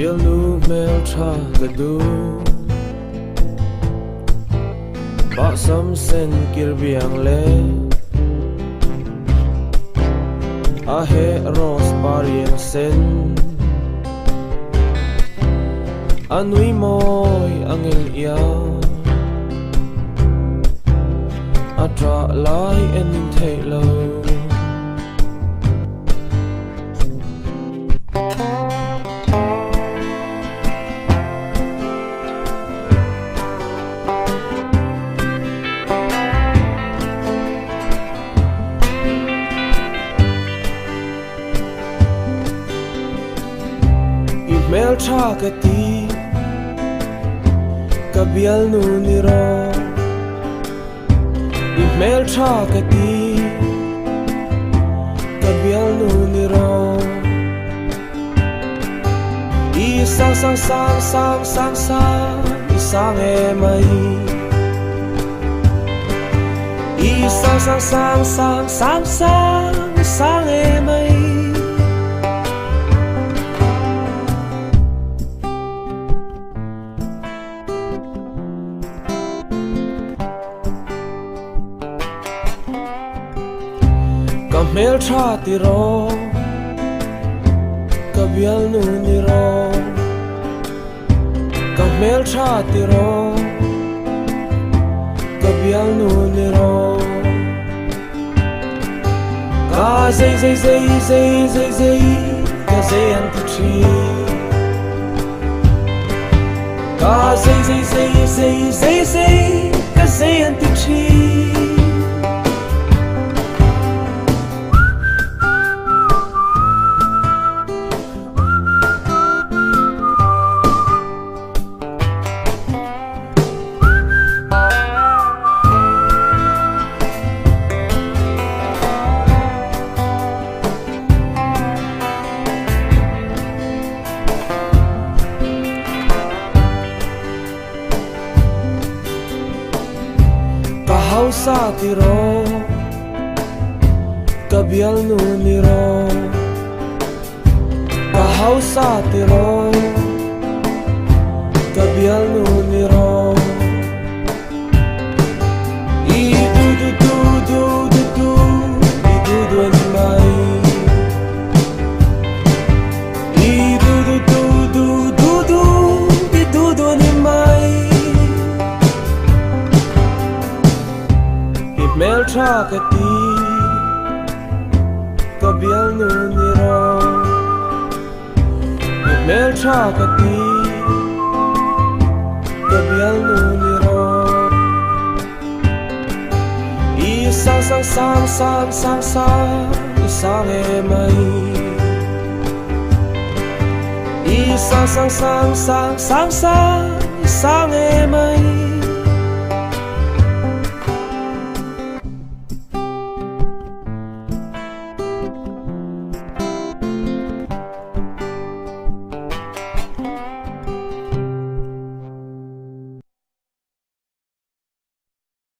biel nu mel tha gadu ba sam sen kirbiang le a he ros parien sen anui moi angel ia atra lai en thei lo mel tha ka ti ka bial nu ni ro i mel tha ka ti ka bial nu ni ro i sang sang sang sang sang sang i sang e mai i sang sang sang sang sang sang i sang e mai mel tha ti ro ka bial nu ni ro ka mel tha ti ro ka bial nu ni ro ka zai zai zai zai zai zai ka zai an ti chi ka zai zai zai zai zai zai ka zai an ti chi sa ti ro ka bial nu ni ro ka hau sa ti ro ka bial nu ni ro i du du du du du du i du du ni mai i du du du du du du i du du ni mai mel tha ka ti ka bial nu ni ro mel tha ka ti ka bial nu ni ro i sang sang sang sang sang sang i sang e mai i sang sang sang sang sang sang i sang e mai